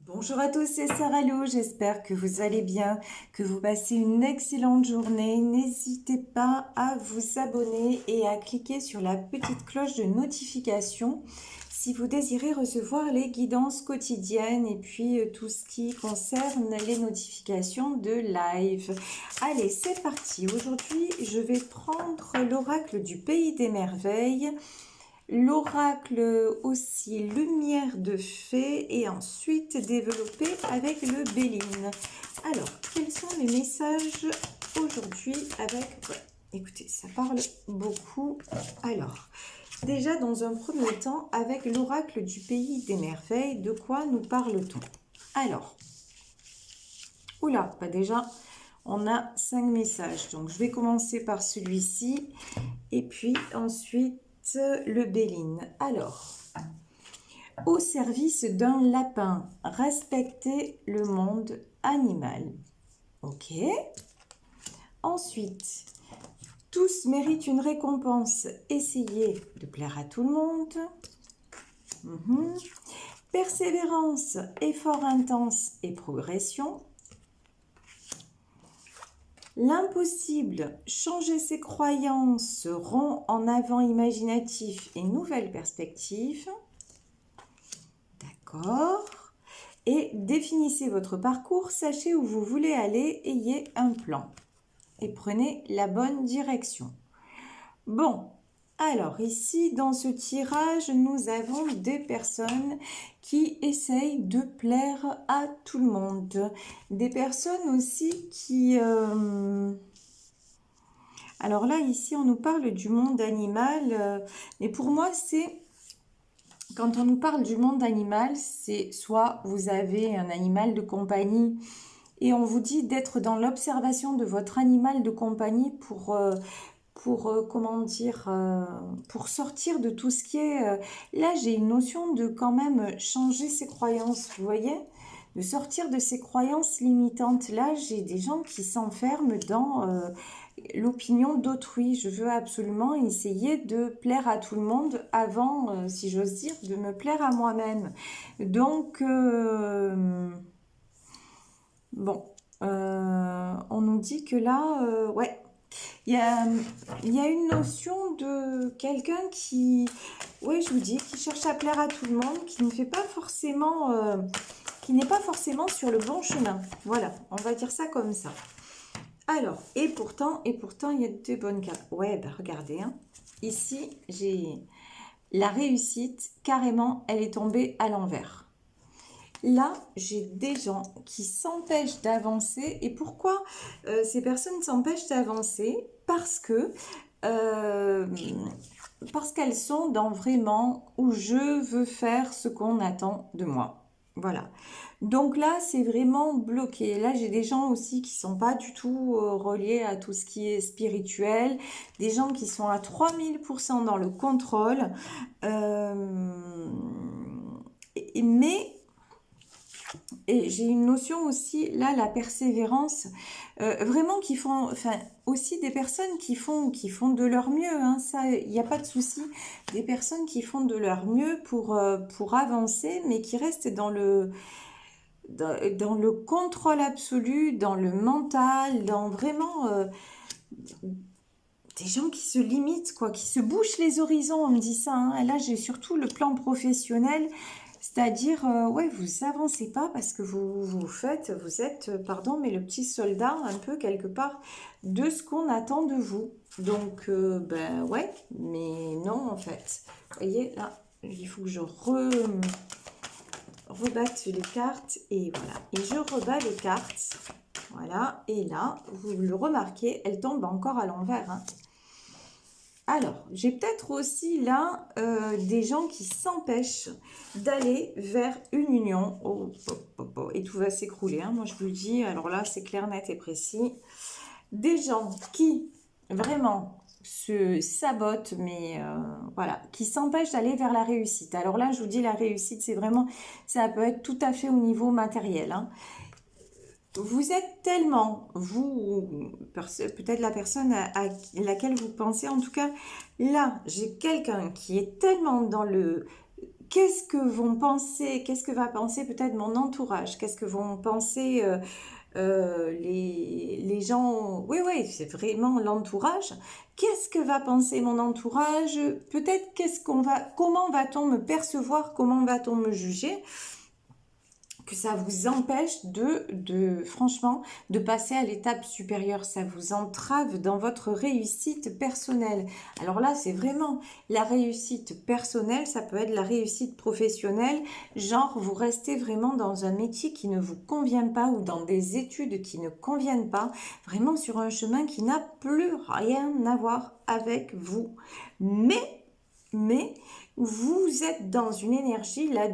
Bonjour à tous, c'est Sarah Lou, j'espère que vous allez bien, que vous passez une excellente journée. N'hésitez pas à vous abonner et à cliquer sur la petite cloche de notification si vous désirez recevoir les guidances quotidiennes et puis tout ce qui concerne les notifications de live. Allez, c'est parti. Aujourd'hui, je vais prendre l'oracle du Pays des Merveilles. L'oracle aussi lumière de fée et ensuite développé avec le Béline. Alors, quels sont les messages aujourd'hui avec... Ouais, écoutez, ça parle beaucoup. Alors, déjà dans un premier temps, avec l'oracle du Pays des Merveilles, de quoi nous parle-t-on? Alors, oula, pas déjà, on a 5 messages. Donc, je vais commencer par celui-ci et puis ensuite le Béline. Alors, au service d'un lapin, respectez le monde animal. Ok. Ensuite, tous méritent une récompense. Essayez de plaire à tout le monde. Persévérance, effort intense et progression. L'impossible, changer ses croyances, rond en avant imaginatif et nouvelles perspectives. D'accord. Et définissez votre parcours, sachez où vous voulez aller, ayez un plan. Et prenez la bonne direction. Bon, alors ici, dans ce tirage, nous avons des personnes qui essayent de plaire à tout le monde. Des personnes aussi qui... Alors là, ici, on nous parle du monde animal. Mais pour moi, c'est... Quand on nous parle du monde animal, c'est soit vous avez un animal de compagnie et on vous dit d'être dans l'observation de votre animal de compagnie comment dire, pour sortir de tout ce qui est... là, j'ai une notion de quand même changer ses croyances, vous voyez, de sortir de ces croyances limitantes. Là, j'ai des gens qui s'enferment dans l'opinion d'autrui. Je veux absolument essayer de plaire à tout le monde avant, si j'ose dire, de me plaire à moi-même. Donc, bon, on nous dit que là, ouais, il y a une notion de quelqu'un qui, ouais, je vous dis, qui cherche à plaire à tout le monde, qui ne fait pas forcément, qui n'est pas forcément sur le bon chemin. Voilà, on va dire ça comme ça. Alors, et pourtant, il y a de bonnes cartes. Ouais, bah regardez, hein. Ici, j'ai la réussite, carrément, elle est tombée à l'envers. Là, j'ai des gens qui s'empêchent d'avancer. Et pourquoi ces personnes s'empêchent d'avancer? Euh, parce qu'elles sont dans vraiment où je veux faire ce qu'on attend de moi. Voilà. Donc là, c'est vraiment bloqué. Là, j'ai des gens aussi qui sont pas du tout reliés à tout ce qui est spirituel. Des gens qui sont à 3000% dans le contrôle. Mais et j'ai une notion aussi, là, la persévérance, vraiment qui font, enfin, aussi des personnes qui font de leur mieux, hein, ça, il n'y a pas de souci. Des personnes qui font de leur mieux pour avancer, mais qui restent dans le contrôle absolu, dans le mental, dans vraiment des gens qui se limitent, quoi, qui se bouchent les horizons, on me dit ça, hein. Et là, j'ai surtout le plan professionnel. C'est-à-dire, ouais, vous avancez pas parce que vous êtes, pardon, mais le petit soldat un peu quelque part de ce qu'on attend de vous. Donc, ben ouais, mais non en fait. Vous voyez, là, il faut que je rebatte les cartes et voilà. Et je rebats les cartes. Voilà, et là, vous le remarquez, elles tombent encore à l'envers, hein. Alors, j'ai peut-être aussi là des gens qui s'empêchent d'aller vers une union. Oh, oh, oh, oh, et tout va s'écrouler, hein, moi je vous le dis. Alors là, c'est clair, net et précis. Des gens qui vraiment se sabotent, mais voilà, qui s'empêchent d'aller vers la réussite. Alors là, je vous dis, la réussite, c'est vraiment, ça peut être tout à fait au niveau matériel, hein. Vous êtes tellement, vous, peut-être la personne à laquelle vous pensez, en tout cas, là, j'ai quelqu'un qui est tellement dans le, qu'est-ce que vont penser, qu'est-ce que va penser peut-être mon entourage, qu'est-ce que vont penser les gens, oui, oui, c'est vraiment l'entourage. Qu'est-ce que va penser mon entourage? Peut-être comment va-t-on me percevoir, comment va-t-on me juger? Que ça vous empêche franchement, de passer à l'étape supérieure. Ça vous entrave dans votre réussite personnelle. Alors là, c'est vraiment la réussite personnelle, ça peut être la réussite professionnelle. Genre, vous restez vraiment dans un métier qui ne vous convient pas ou dans des études qui ne conviennent pas. Vraiment sur un chemin qui n'a plus rien à voir avec vous. Mais vous êtes dans une énergie là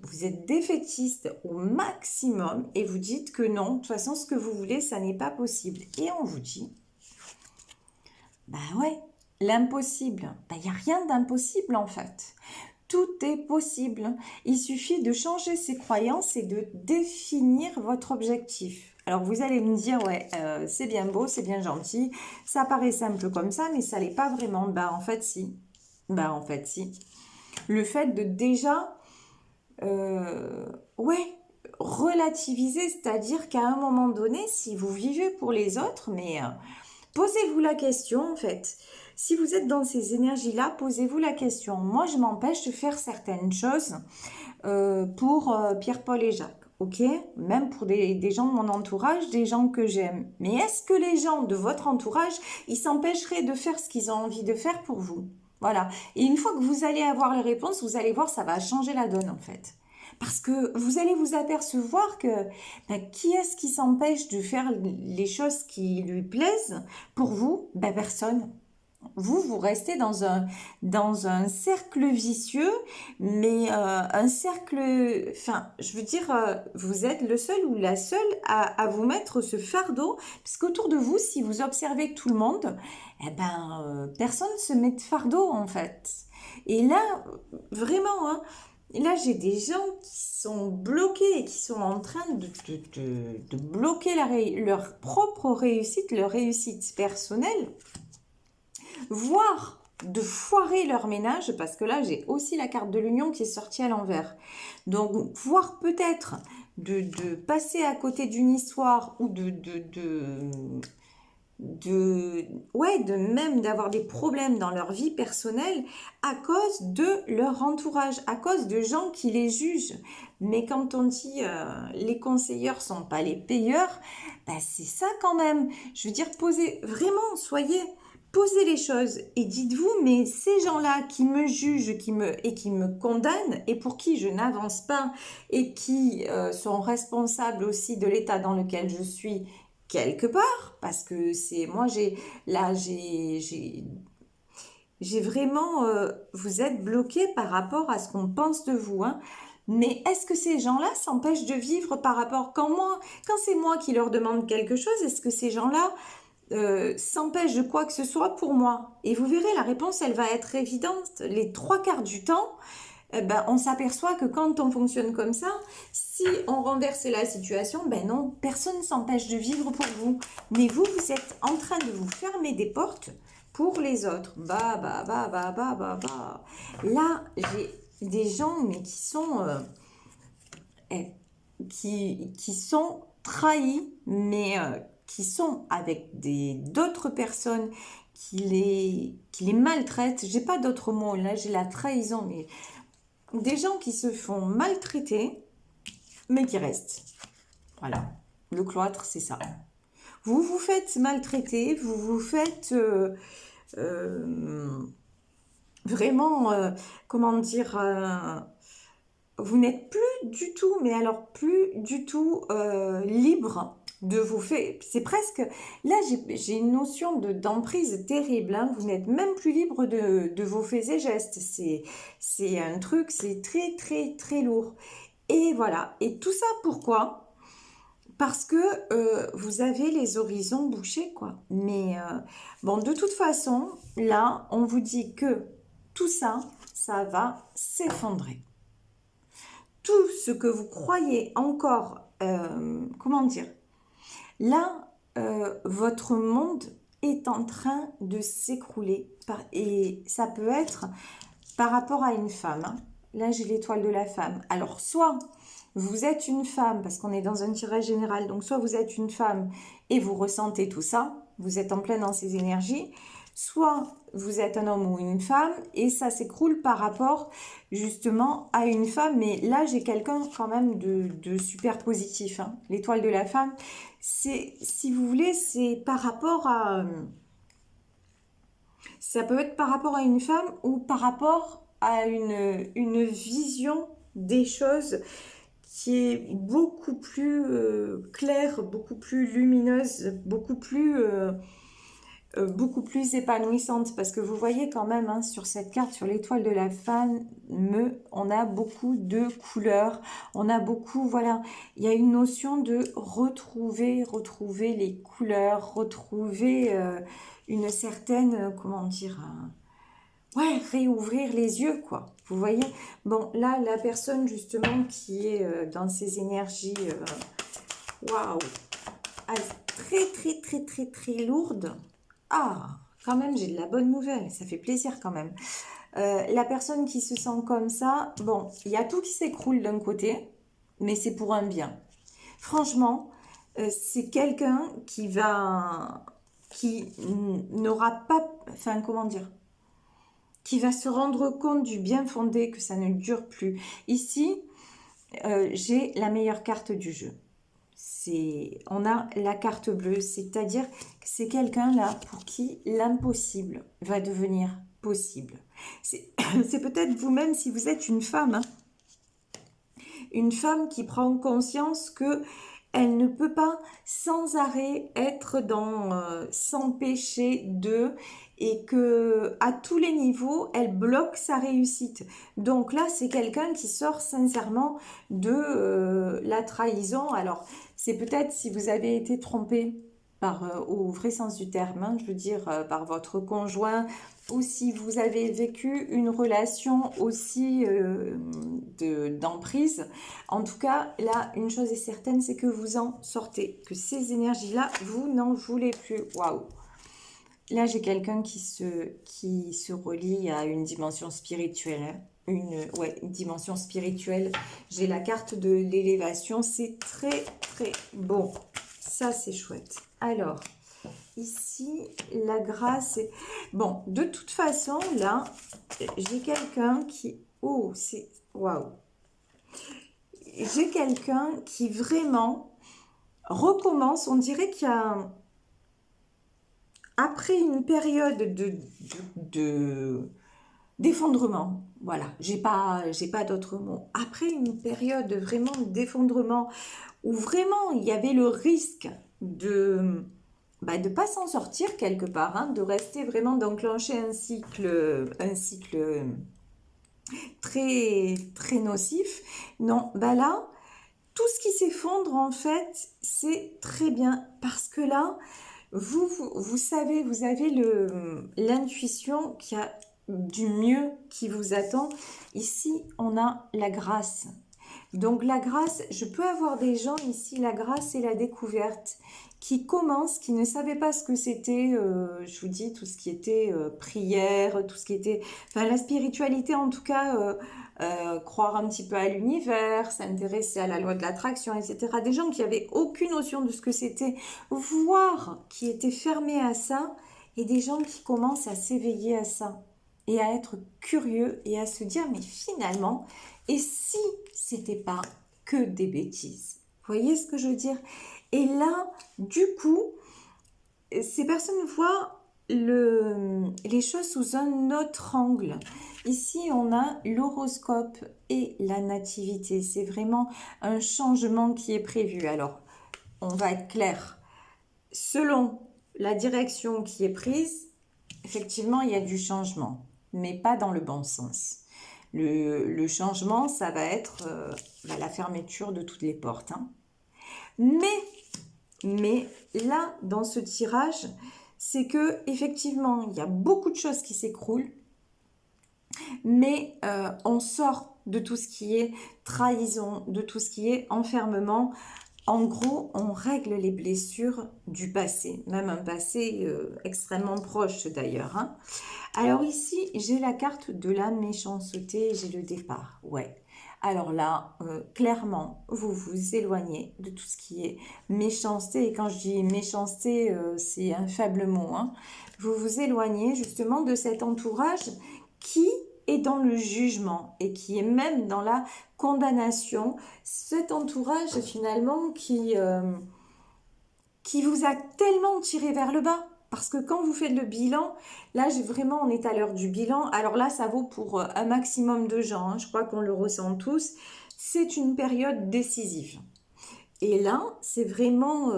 vous êtes défaitiste au maximum et vous dites que non, de toute façon ce que vous voulez ça n'est pas possible. Et on vous dit, bah ouais, l'impossible, il n'y a rien d'impossible en fait. Tout est possible. Il suffit de changer ses croyances et de définir votre objectif. Alors vous allez me dire, ouais, c'est bien beau, c'est bien gentil, ça paraît simple comme ça, mais ça l'est pas vraiment. Bah en fait si. Bah en fait si. Le fait de déjà, ouais, relativiser, c'est-à-dire qu'à un moment donné, si vous vivez pour les autres, mais posez-vous la question en fait. Si vous êtes dans ces énergies-là, posez-vous la question. Moi, je m'empêche de faire certaines choses pour Pierre-Paul et Jacques. Ok, même pour des gens de mon entourage, des gens que j'aime. Mais est-ce que les gens de votre entourage, ils s'empêcheraient de faire ce qu'ils ont envie de faire pour vous? Voilà. Et une fois que vous allez avoir les réponses, vous allez voir, ça va changer la donne en fait. Parce que vous allez vous apercevoir que qui est-ce qui s'empêche de faire les choses qui lui plaisent pour vous? Personne. Vous restez dans un cercle vicieux, mais un cercle, enfin, je veux dire, vous êtes le seul ou la seule à vous mettre ce fardeau, puisqu'autour de vous, si vous observez tout le monde, personne ne se met de fardeau en fait. Et là, vraiment, hein, là j'ai des gens qui sont bloqués et qui sont en train de bloquer leur propre réussite, leur réussite personnelle, voire de foirer leur ménage, parce que là j'ai aussi la carte de l'union qui est sortie à l'envers. Donc voire peut-être de passer à côté d'une histoire ou même d'avoir des problèmes dans leur vie personnelle à cause de leur entourage, à cause de gens qui les jugent. Mais quand on dit les conseilleurs sont pas les payeurs, c'est ça quand même. Je veux dire, posez les choses et dites-vous, mais ces gens-là qui me jugent et qui me condamnent et pour qui je n'avance pas et qui sont responsables aussi de l'état dans lequel je suis quelque part, parce que j'ai vraiment, vous êtes bloqué par rapport à ce qu'on pense de vous, hein. Mais est-ce que ces gens-là s'empêchent de vivre par rapport, quand c'est moi qui leur demande quelque chose, est-ce que ces gens-là s'empêche de quoi que ce soit pour moi? Et vous verrez, la réponse, elle va être évidente. Les trois quarts du temps, on s'aperçoit que quand on fonctionne comme ça, si on renversait la situation, non, personne ne s'empêche de vivre pour vous. Mais vous êtes en train de vous fermer des portes pour les autres. Là, j'ai des gens mais qui sont qui sont trahis, mais qui sont avec d'autres personnes qui les maltraitent. J'ai pas d'autres mots, là j'ai la trahison, mais des gens qui se font maltraiter, mais qui restent. Voilà, le cloître, c'est ça. Vous vous faites maltraiter, vous vous faites vraiment, comment dire, vous n'êtes plus du tout, mais alors plus du tout libre de vos faits. C'est presque, là j'ai une notion d'emprise terrible, hein. Vous n'êtes même plus libre de vos faits et gestes. C'est un truc, c'est très très très lourd. Et voilà, et tout ça pourquoi? Parce que vous avez les horizons bouchés, quoi. Mais bon, de toute façon, là, on vous dit que tout ça, ça va s'effondrer. Tout ce que vous croyez encore, comment dire, là, votre monde est en train de s'écrouler. Et ça peut être par rapport à une femme, hein. là j'ai l'étoile de la femme. Alors, soit vous êtes une femme, parce qu'on est dans un tirage général, donc soit vous êtes une femme et vous ressentez tout ça, vous êtes en plein dans ces énergies, soit vous êtes un homme ou une femme et ça s'écroule par rapport justement à une femme. Mais là, j'ai quelqu'un quand même de super positif, hein. L'étoile de la femme, c'est, si vous voulez, c'est par rapport à... Ça peut être par rapport à une femme ou par rapport à une vision des choses qui est beaucoup plus claire, beaucoup plus lumineuse, beaucoup plus épanouissante. Parce que vous voyez quand même, hein, sur cette carte, sur l'étoile de la femme, on a beaucoup de couleurs, on a beaucoup, voilà, il y a une notion de retrouver les couleurs, retrouver une certaine, comment dire, ouais, réouvrir les yeux, quoi. Vous voyez? Bon, là, la personne, justement, qui est dans ces énergies, waouh, très lourde. Ah, quand même, j'ai de la bonne nouvelle. Ça fait plaisir, quand même. La personne qui se sent comme ça, bon, il y a tout qui s'écroule d'un côté, mais c'est pour un bien. Franchement, c'est quelqu'un qui n'aura pas, enfin, comment dire, qui va se rendre compte du bien fondé, que ça ne dure plus. Ici, j'ai la meilleure carte du jeu. On a la carte bleue, c'est-à-dire que c'est quelqu'un là pour qui l'impossible va devenir possible. C'est peut-être vous-même si vous êtes une femme, hein. Une femme qui prend conscience que elle ne peut pas sans arrêt être s'empêcher de, et que à tous les niveaux elle bloque sa réussite. Donc là c'est quelqu'un qui sort sincèrement de la trahison. Alors c'est peut-être si vous avez été trompé au vrai sens du terme, hein, je veux dire par votre conjoint, ou si vous avez vécu une relation aussi d'emprise. En tout cas, là, une chose est certaine, c'est que vous en sortez, que ces énergies-là, vous n'en voulez plus. Waouh! Là, j'ai quelqu'un qui se relie à une dimension spirituelle, hein. Une dimension spirituelle. J'ai la carte de l'élévation, c'est très bon. Ça, c'est chouette. Alors, ici, la grâce. Bon, de toute façon, là, j'ai quelqu'un qui... Oh, c'est... Waouh! J'ai quelqu'un qui vraiment recommence. On dirait qu'il y a... Après une période d'effondrement, voilà, j'ai pas d'autres mots. Après une période vraiment d'effondrement, où vraiment il y avait le risque de pas s'en sortir quelque part, hein, de rester vraiment d'enclencher un cycle très nocif. Non, là, tout ce qui s'effondre en fait, c'est très bien parce que là, vous savez, vous avez l'intuition qu'il y a du mieux qui vous attend. Ici, on a la grâce. Donc la grâce, je peux avoir des gens ici, la grâce et la découverte, qui commencent, qui ne savaient pas ce que c'était, je vous dis, tout ce qui était prière, tout ce qui était, enfin la spiritualité en tout cas, croire un petit peu à l'univers, s'intéresser à la loi de l'attraction, etc. Des gens qui avaient aucune notion de ce que c'était, voire qui étaient fermés à ça, et des gens qui commencent à s'éveiller à ça, et à être curieux, et à se dire, mais finalement, et si c'était pas que des bêtises? Vous voyez ce que je veux dire? Et là, du coup, ces personnes voient les choses sous un autre angle. Ici, on a l'horoscope et la nativité. C'est vraiment un changement qui est prévu. Alors, on va être clair. Selon la direction qui est prise, effectivement, il y a du changement, mais pas dans le bon sens. Le changement, ça va être la fermeture de toutes les portes, hein. Mais là, dans ce tirage, c'est que effectivement, il y a beaucoup de choses qui s'écroulent, mais on sort de tout ce qui est trahison, de tout ce qui est enfermement. En gros, on règle les blessures du passé, même un passé extrêmement proche d'ailleurs, hein. Alors ici, j'ai la carte de la méchanceté, j'ai le départ, ouais. Alors là, clairement, vous vous éloignez de tout ce qui est méchanceté. Et quand je dis méchanceté, c'est un faible mot, hein. Vous vous éloignez justement de cet entourage qui est dans le jugement et qui est même dans la condamnation. Cet entourage finalement qui vous a tellement tiré vers le bas. Parce que quand vous faites le bilan, là, vraiment, on est à l'heure du bilan. Alors là, ça vaut pour un maximum de gens, hein. Je crois qu'on le ressent tous. C'est une période décisive. Et là, c'est vraiment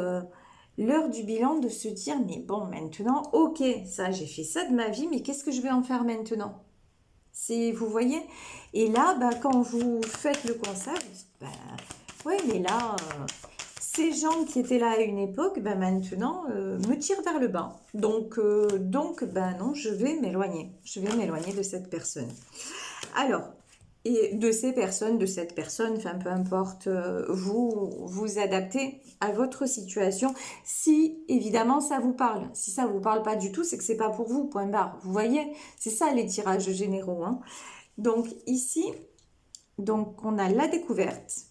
l'heure du bilan de se dire, mais bon, maintenant, ok, ça, j'ai fait ça de ma vie, mais qu'est-ce que je vais en faire maintenant? Vous voyez? Et là, bah, quand vous faites le constat, vous dites, bah, ouais, mais là, ces gens qui étaient là à une époque, bah, maintenant, me tirent vers le bas. Donc bah, non, je vais m'éloigner. Je vais m'éloigner de cette personne. Alors, et de ces personnes, de cette personne, enfin, peu importe, vous vous adaptez à votre situation. Si, évidemment, ça vous parle. Si ça vous parle pas du tout, c'est que c'est pas pour vous, point barre. Vous voyez? C'est ça, les tirages généraux, hein. Donc, ici, donc, on a la découverte.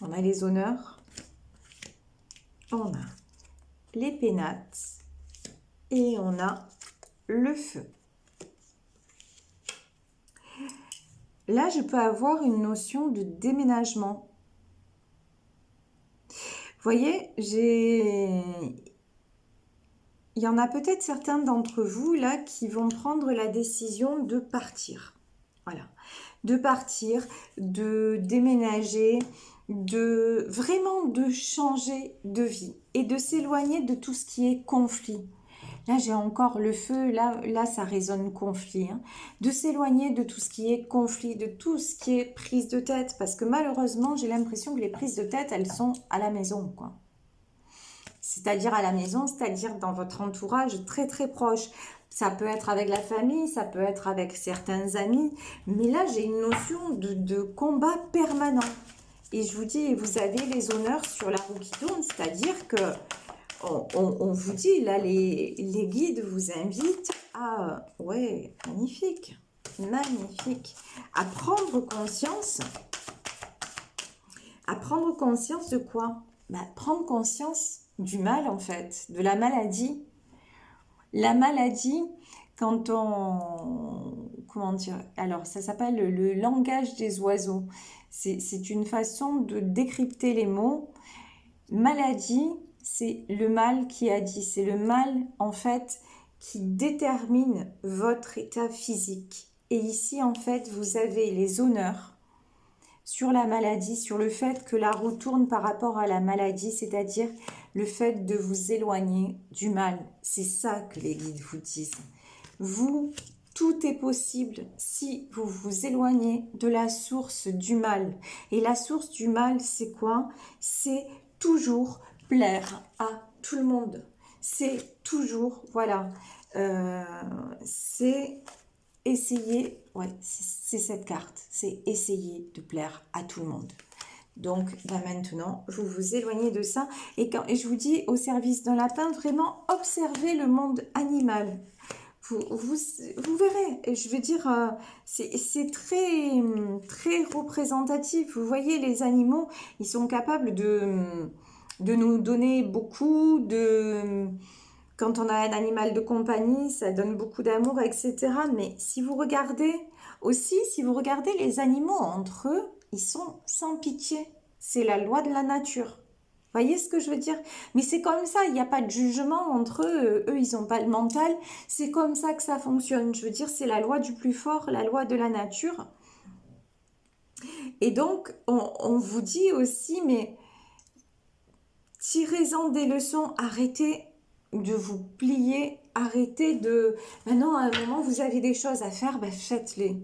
On a les honneurs. On a les pénates. Et on a le feu. Là, je peux avoir une notion de déménagement. Vous voyez, il y en a peut-être certains d'entre vous là qui vont prendre la décision de partir. Voilà, de partir, de déménager, vraiment de changer de vie et de s'éloigner de tout ce qui est conflit. Là, j'ai encore le feu, là ça résonne conflit, hein. De s'éloigner de tout ce qui est conflit, de tout ce qui est prise de tête, parce que malheureusement, j'ai l'impression que les prises de tête, elles sont à la maison, quoi. C'est-à-dire à la maison, c'est-à-dire dans votre entourage très très proche. Ça peut être avec la famille, ça peut être avec certains amis, mais là, j'ai une notion de combat permanent. Et je vous dis, vous avez les honneurs sur la roue qui tourne, c'est-à-dire que on vous dit, là, les guides vous invitent à, ouais, magnifique, magnifique, à prendre conscience de quoi? Bah, prendre conscience du mal, en fait, de la maladie. La maladie, quand comment dire? Alors, ça s'appelle le langage des oiseaux. C'est une façon de décrypter les mots. Maladie, c'est le mal qui a dit. C'est le mal, en fait, qui détermine votre état physique. Et ici, en fait, vous avez les honneurs sur la maladie, sur le fait que la roue tourne par rapport à la maladie, c'est-à-dire le fait de vous éloigner du mal. C'est ça que les guides vous disent. Vous, tout est possible si vous vous éloignez de la source du mal. Et la source du mal, c'est quoi? C'est toujours plaire à tout le monde. C'est toujours, voilà, c'est essayer, ouais, c'est cette carte, c'est essayer de plaire à tout le monde. Donc, bah maintenant, vous vous éloignez de ça. Et je vous dis, au service d'un lapin, vraiment observez le monde animal. Vous verrez, je veux dire, c'est très, très représentatif. Vous voyez, les animaux, ils sont capables de nous donner beaucoup Quand on a un animal de compagnie, ça donne beaucoup d'amour, etc. Mais si vous regardez les animaux entre eux, ils sont sans pitié. C'est la loi de la nature. Voyez ce que je veux dire? Mais c'est comme ça, il n'y a pas de jugement entre eux. Eux, ils n'ont pas le mental. C'est comme ça que ça fonctionne. Je veux dire, c'est la loi du plus fort, la loi de la nature. Et donc, on vous dit aussi, mais tirez-en des leçons, arrêtez de vous plier, arrêtez de... Maintenant, à un moment, vous avez des choses à faire, ben faites-les.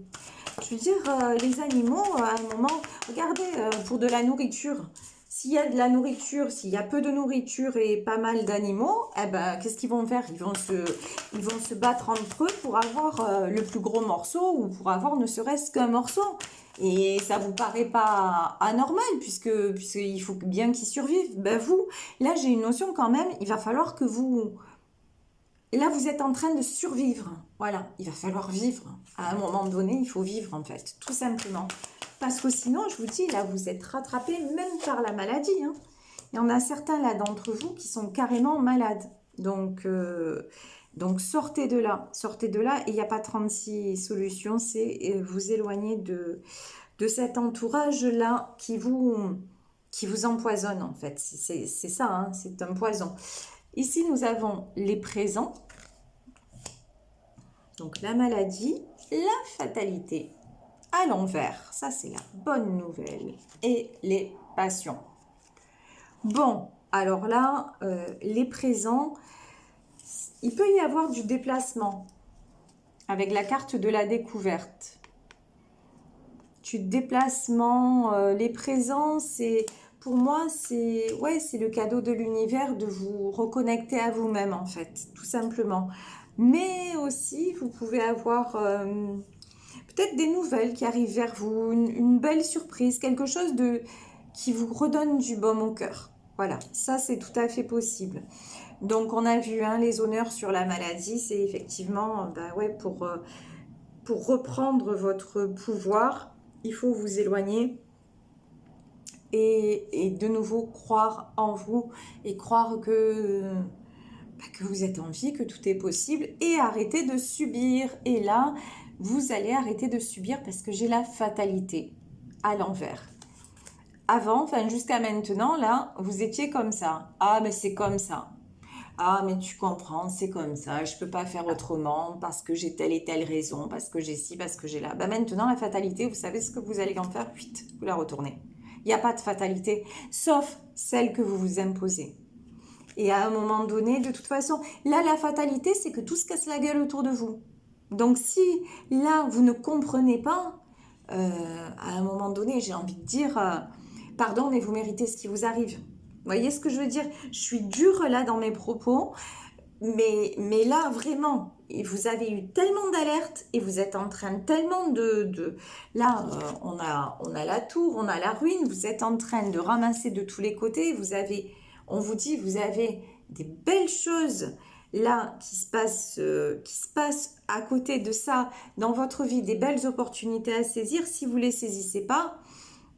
Je veux dire, les animaux, à un moment, regardez, pour de la nourriture, s'il y a de la nourriture, s'il y a peu de nourriture et pas mal d'animaux, eh ben, qu'est-ce qu'ils vont faire? Ils vont se battre entre eux pour avoir le plus gros morceau ou pour avoir ne serait-ce qu'un morceau. Et ça vous paraît pas anormal, puisqu'il faut bien qu'ils survivent. Ben vous, là j'ai une notion quand même, il va falloir que vous... Là vous êtes en train de survivre. Voilà, il va falloir vivre. À un moment donné, il faut vivre en fait, tout simplement. Parce que sinon, je vous dis, là vous êtes rattrapés même par la maladie. Hein. Il y en a certains là d'entre vous qui sont carrément malades. Donc sortez de là. Sortez de là. Et il n'y a pas 36 solutions. C'est vous éloigner de cet entourage-là qui vous empoisonne en fait. C'est ça, hein, c'est un poison. Ici, nous avons les présents. Donc la maladie, la fatalité à l'envers. Ça, c'est la bonne nouvelle. Et les passions. Bon, alors là, les présents, il peut y avoir du déplacement avec la carte de la découverte. Du déplacement, les présents, c'est pour moi, c'est le cadeau de l'univers de vous reconnecter à vous-même en fait, tout simplement. Mais aussi, vous pouvez avoir peut-être des nouvelles qui arrivent vers vous, une belle surprise, quelque chose qui vous redonne du baume au cœur. Voilà, ça c'est tout à fait possible. Donc on a vu hein, les honneurs sur la maladie, c'est effectivement pour reprendre votre pouvoir, il faut vous éloigner et de nouveau croire en vous et croire que vous êtes en vie, que tout est possible et arrêter de subir. Et là, vous allez arrêter de subir parce que j'ai la fatalité à l'envers. Avant, enfin jusqu'à maintenant, là, vous étiez comme ça. Ah, mais c'est comme ça. Ah, mais tu comprends, c'est comme ça, je peux pas faire autrement parce que j'ai telle et telle raison, parce que j'ai ci, parce que j'ai là. Maintenant, la fatalité, vous savez ce que vous allez en faire? Vite, vous la retournez. Il n'y a pas de fatalité, sauf celle que vous vous imposez. Et à un moment donné, de toute façon, là, la fatalité, c'est que tout se casse la gueule autour de vous. Donc, si là, vous ne comprenez pas, à un moment donné, j'ai envie de dire, pardon, mais vous méritez ce qui vous arrive. Vous voyez ce que je veux dire? Je suis dure là dans mes propos, mais là, vraiment, vous avez eu tellement d'alertes et vous êtes en train tellement Là, on a la tour, on a la ruine, vous êtes en train de ramasser de tous les côtés, on vous dit, vous avez des belles choses là qui se passent à côté de ça dans votre vie, des belles opportunités à saisir. Si vous ne les saisissez pas,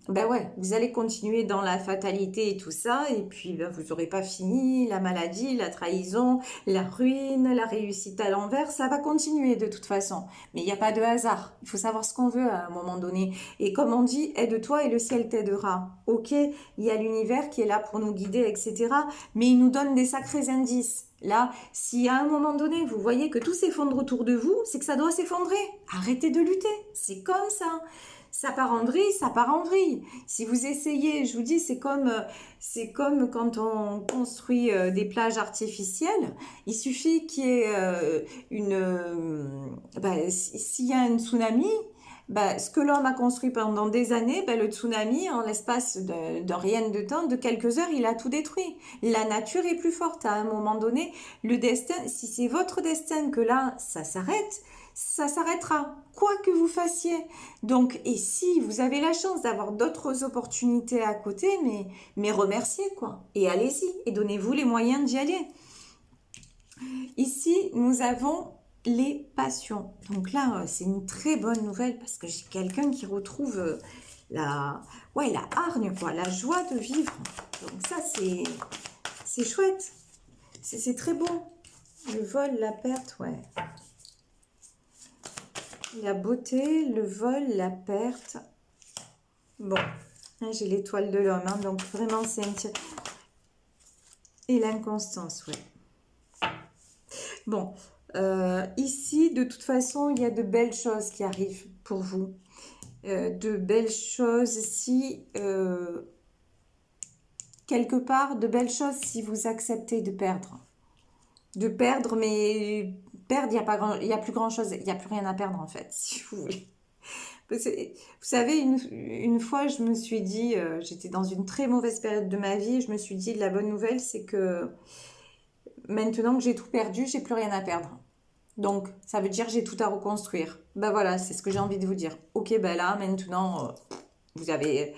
ben ouais, vous allez continuer dans la fatalité et tout ça, et puis ben, vous n'aurez pas fini, la maladie, la trahison, la ruine, la réussite à l'envers, ça va continuer de toute façon. Mais il n'y a pas de hasard, il faut savoir ce qu'on veut à un moment donné. Et comme on dit, aide-toi et le ciel t'aidera. Ok, il y a l'univers qui est là pour nous guider, etc. Mais il nous donne des sacrés indices. Là, si à un moment donné, vous voyez que tout s'effondre autour de vous, c'est que ça doit s'effondrer. Arrêtez de lutter, c'est comme ça. Ça part en vrille, ça part en vrille. Si vous essayez, je vous dis, c'est comme quand on construit des plages artificielles. Il suffit qu'il y ait s'il y a un tsunami, ce que l'homme a construit pendant des années, le tsunami, en l'espace de rien de temps, de quelques heures, il a tout détruit. La nature est plus forte. À un moment donné, le destin, si c'est votre destin que là, ça s'arrêtera, quoi que vous fassiez. Donc, et si vous avez la chance d'avoir d'autres opportunités à côté, mais remerciez, quoi. Et allez-y, et donnez-vous les moyens d'y aller. Ici, nous avons les passions. Donc là, c'est une très bonne nouvelle parce que j'ai quelqu'un qui retrouve la hargne, quoi, la joie de vivre. Donc ça, c'est chouette. C'est très beau. Le vol, la perte, ouais. La beauté, le vol, la perte. Bon, j'ai l'étoile de l'homme, hein, donc vraiment c'est un petit... Et l'inconstance, ouais. Bon, ici, de toute façon, il y a de belles choses qui arrivent pour vous. De belles choses si... quelque part, de belles choses si vous acceptez de perdre. De perdre, mais... Perdre, il n'y a plus grand-chose, il n'y a plus rien à perdre en fait, si vous voulez. Vous savez, une fois, je me suis dit, j'étais dans une très mauvaise période de ma vie, je me suis dit, la bonne nouvelle, c'est que maintenant que j'ai tout perdu, j'ai plus rien à perdre. Donc, ça veut dire j'ai tout à reconstruire. Ben voilà, c'est ce que j'ai envie de vous dire. Ok, ben là, maintenant, vous avez,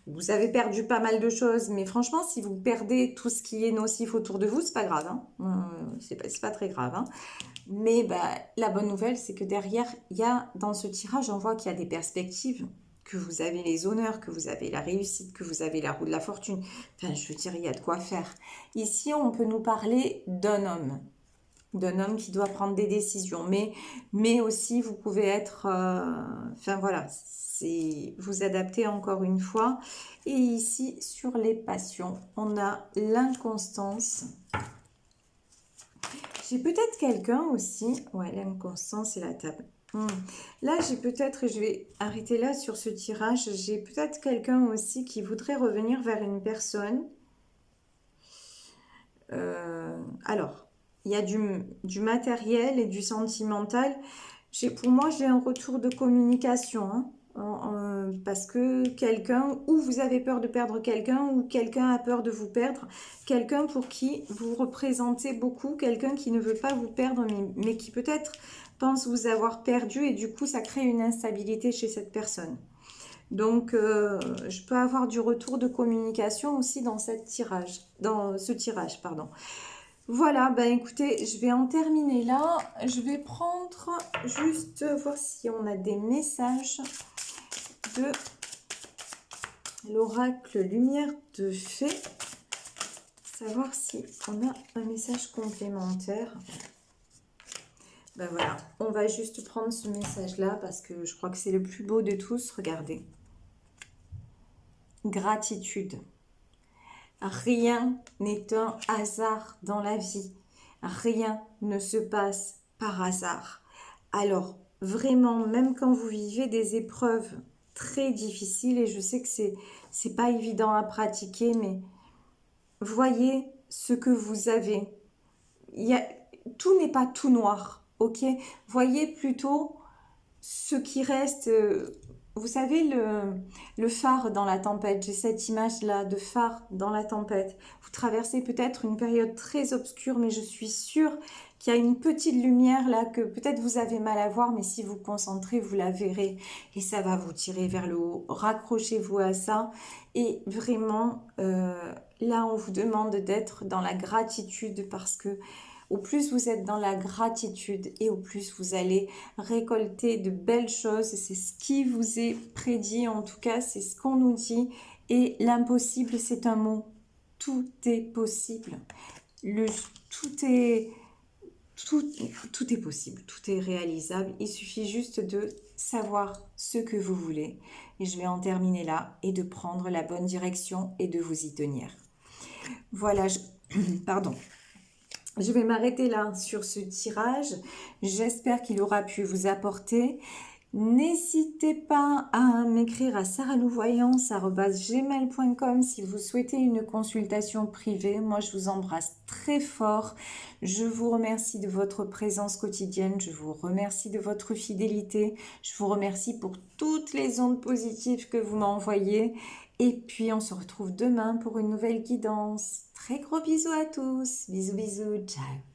vous avez perdu pas mal de choses. Mais franchement, si vous perdez tout ce qui est nocif autour de vous, c'est pas grave. Hein. C'est pas très grave. Hein. Mais ben, la bonne nouvelle, c'est que derrière, il y a, dans ce tirage, on voit qu'il y a des perspectives, que vous avez les honneurs, que vous avez la réussite, que vous avez la roue de la fortune. Enfin, je veux dire, il y a de quoi faire. Ici, on peut nous parler d'un homme qui doit prendre des décisions. Mais aussi, vous pouvez être... enfin, voilà, c'est vous adapter encore une fois. Et ici, sur les passions, on a l'inconstance. J'ai peut-être quelqu'un aussi... Ouais, l'inconstance et la table. Là, j'ai peut-être, et je vais arrêter là sur ce tirage, j'ai peut-être quelqu'un aussi qui voudrait revenir vers une personne. Alors, il y a du matériel et du sentimental. Pour moi, j'ai un retour de communication. Hein, parce que quelqu'un, ou vous avez peur de perdre quelqu'un, ou quelqu'un a peur de vous perdre. Quelqu'un pour qui vous représentez beaucoup, quelqu'un qui ne veut pas vous perdre, mais qui peut-être pense vous avoir perdu, et du coup, ça crée une instabilité chez cette personne. Donc, je peux avoir du retour de communication aussi dans ce tirage, pardon. Voilà, ben écoutez, je vais en terminer là. Je vais prendre juste voir si on a des messages de l'oracle Lumière de Fée. Savoir si on a un message complémentaire. Ben voilà, on va juste prendre ce message-là parce que je crois que c'est le plus beau de tous. Regardez. Gratitude. Rien n'est un hasard dans la vie. Rien ne se passe par hasard. Alors, vraiment, même quand vous vivez des épreuves très difficiles, et je sais que c'est pas évident à pratiquer, mais voyez ce que vous avez. Tout n'est pas tout noir, ok? Voyez plutôt ce qui reste. Vous savez, le phare dans la tempête, j'ai cette image-là de phare dans la tempête. Vous traversez peut-être une période très obscure, mais je suis sûre qu'il y a une petite lumière là que peut-être vous avez mal à voir, mais si vous vous concentrez, vous la verrez. Et ça va vous tirer vers le haut. Raccrochez-vous à ça. Et vraiment, là, on vous demande d'être dans la gratitude parce que au plus vous êtes dans la gratitude et au plus vous allez récolter de belles choses. C'est ce qui vous est prédit, en tout cas, c'est ce qu'on nous dit. Et l'impossible, c'est un mot. Tout est possible. Tout est possible, tout est réalisable. Il suffit juste de savoir ce que vous voulez. Et je vais en terminer là et de prendre la bonne direction et de vous y tenir. Voilà, pardon. Je vais m'arrêter là sur ce tirage. J'espère qu'il aura pu vous apporter. N'hésitez pas à m'écrire à saralouvoyance@gmail.com si vous souhaitez une consultation privée. Moi, je vous embrasse très fort. Je vous remercie de votre présence quotidienne. Je vous remercie de votre fidélité. Je vous remercie pour toutes les ondes positives que vous m'envoyez. Et puis, on se retrouve demain pour une nouvelle guidance. Très gros bisous à tous. Bisous, bisous. Ciao.